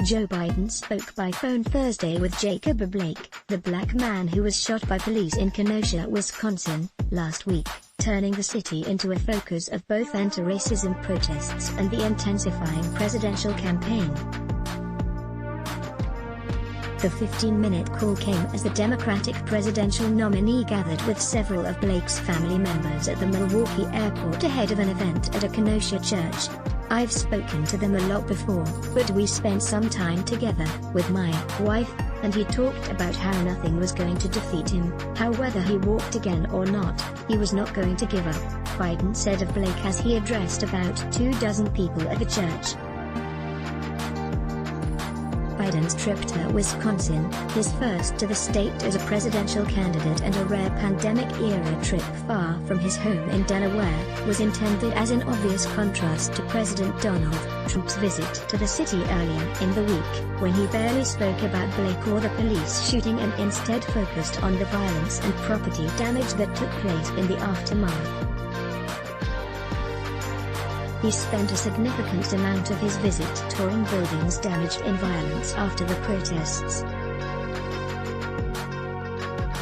Joe Biden spoke by phone Thursday with Jacob Blake, the black man who was shot by police in Kenosha, Wisconsin, last week, turning the city into a focus of both anti-racism protests and the intensifying presidential campaign. The 15-minute call came as the Democratic presidential nominee gathered with several of Blake's family members at the Milwaukee airport ahead of an event at a Kenosha church. "I've spoken to them a lot before, but we spent some time together, with my wife, and he talked about how nothing was going to defeat him, how whether he walked again or not, he was not going to give up," Biden said of Blake as he addressed about 24 people at the church. Biden's trip to Wisconsin, his first to the state as a presidential candidate and a rare pandemic-era trip far from his home in Delaware, was intended as an obvious contrast to President Donald Trump's visit to the city earlier in the week, when he barely spoke about Blake or the police shooting and instead focused on the violence and property damage that took place in the aftermath. He spent a significant amount of his visit touring buildings damaged in violence after the protests.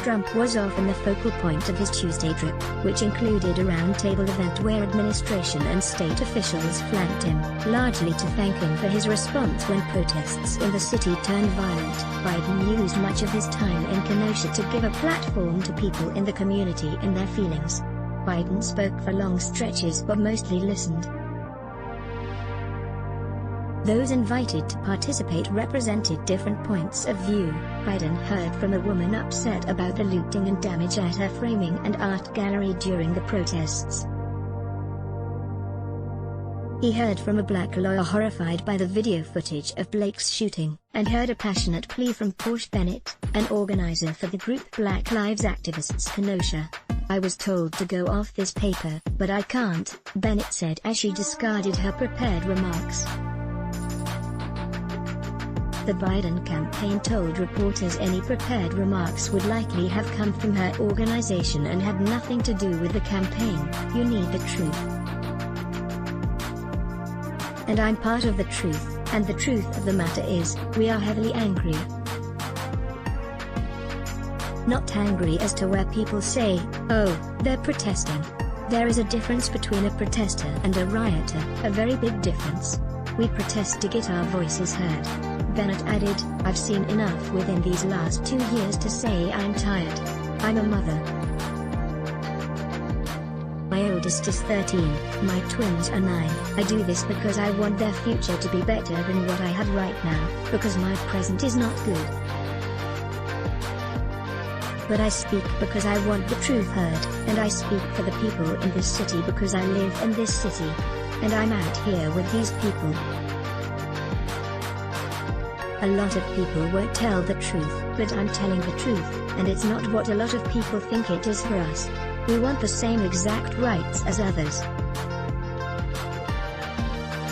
Trump was often the focal point of his Tuesday trip, which included a roundtable event where administration and state officials flanked him, largely to thank him for his response when protests in the city turned violent. Biden used much of his time in Kenosha to give a platform to people in the community and their feelings. Biden spoke for long stretches but mostly listened. Those invited to participate represented different points of view. Biden heard from a woman upset about the looting and damage at her framing and art gallery during the protests. He heard from a black lawyer horrified by the video footage of Blake's shooting, and heard a passionate plea from Porsche Bennett, an organizer for the group Black Lives Activists Kenosha. "I was told to go off this paper, but I can't," Bennett said as she discarded her prepared remarks. The Biden campaign told reporters any prepared remarks would likely have come from her organization and had nothing to do with the campaign. "You need the truth. And I'm part of the truth, and the truth of the matter is, we are heavily angry. Not angry as to where people say, oh, they're protesting. There is a difference between a protester and a rioter, a very big difference. We protest to get our voices heard." Bennett added, "I've seen enough within these last 2 years to say I'm tired. I'm a mother. My oldest is 13, my twins are 9. I do this because I want their future to be better than what I have right now, because my present is not good. But I speak because I want the truth heard, and I speak for the people in this city because I live in this city. And I'm out here with these people. A lot of people won't tell the truth, but I'm telling the truth, and it's not what a lot of people think it is for us. We want the same exact rights as others.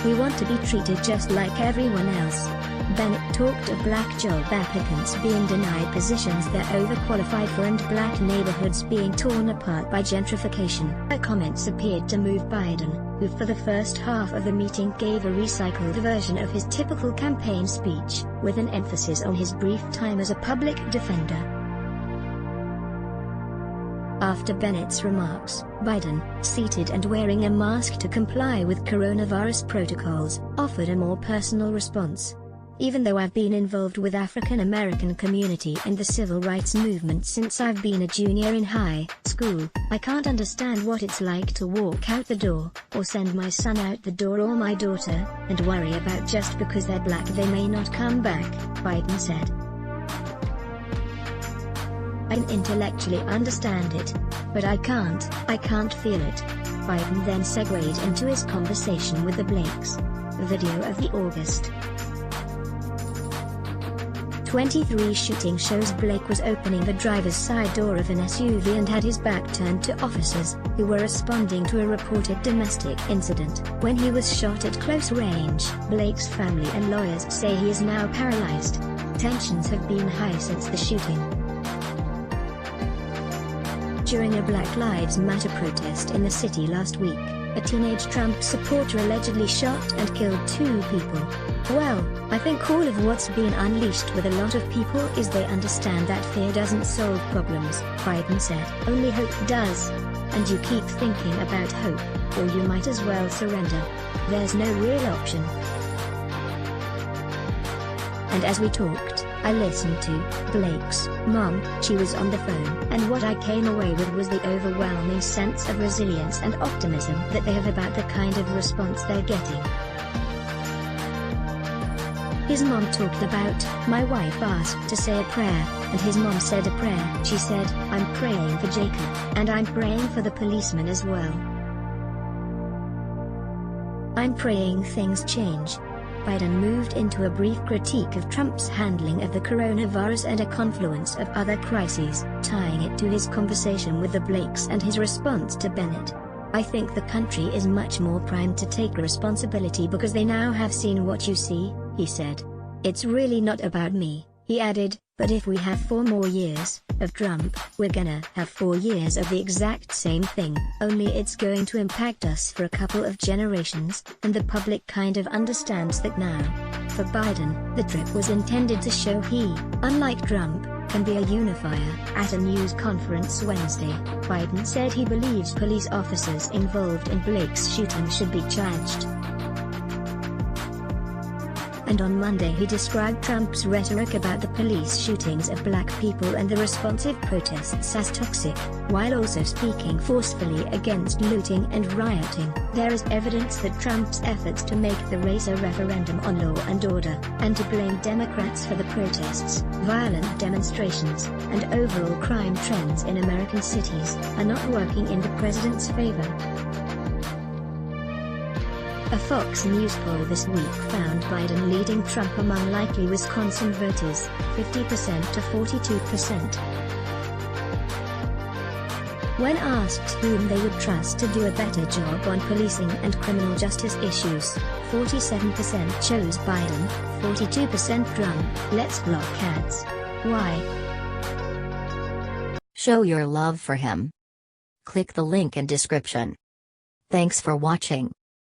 We want to be treated just like everyone else." Bennett talked of black job applicants being denied positions they're overqualified for and black neighborhoods being torn apart by gentrification. Her comments appeared to move Biden, who for the first half of the meeting gave a recycled version of his typical campaign speech, with an emphasis on his brief time as a public defender. After Bennett's remarks, Biden, seated and wearing a mask to comply with coronavirus protocols, offered a more personal response. "Even though I've been involved with African American community in the civil rights movement since I've been a junior in high school, I can't understand what it's like to walk out the door, or send my son out the door or my daughter, and worry about just because they're black they may not come back," Biden said. "I can intellectually understand it, but I can't feel it." Biden then segued into his conversation with the Blakes. Video of the August 23 shooting shows Blake was opening the driver's side door of an SUV and had his back turned to officers, who were responding to a reported domestic incident, when he was shot at close range. Blake's family and lawyers say he is now paralyzed. Tensions have been high since the shooting. During a Black Lives Matter protest in the city last week, A teenage Trump supporter allegedly shot and killed 2 people. Well, I think all of what's been unleashed with a lot of people is they understand that fear doesn't solve problems, Biden said. Only hope does. And you keep thinking about hope, or you might as well surrender. There's no real option. And as we talked, I listened to Blake's mom. She was on the phone, and what I came away with was the overwhelming sense of resilience and optimism that they have about the kind of response they're getting. His mom talked about, my wife asked to say a prayer, and his mom said a prayer. She said, I'm praying for Jacob, and I'm praying for the policeman as well. I'm praying things change. Biden moved into a brief critique of Trump's handling of the coronavirus and a confluence of other crises, tying it to his conversation with the Blakes and his response to Bennett. I think the country is much more primed to take responsibility because they now have seen what you see, he said. It's really not about me, he added, but if we have 4 more years of Trump, we're gonna have 4 years of the exact same thing, only it's going to impact us for a couple of generations, and the public kind of understands that now. For Biden, the trip was intended to show he, unlike Trump, can be a unifier. At a news conference Wednesday, Biden said he believes police officers involved in Blake's shooting should be charged. And on Monday he described Trump's rhetoric about the police shootings of black people and the responsive protests as toxic, while also speaking forcefully against looting and rioting. There is evidence that Trump's efforts to make the race a referendum on law and order, and to blame Democrats for the protests, violent demonstrations, and overall crime trends in American cities, are not working in the president's favor. A Fox News poll this week found Biden leading Trump among likely Wisconsin voters, 50% to 42%. When asked whom they would trust to do a better job on policing and criminal justice issues, 47% chose Biden, 42% Trump. Let's block ads. Why? Show your love for him. Click the link in description. Thanks for watching.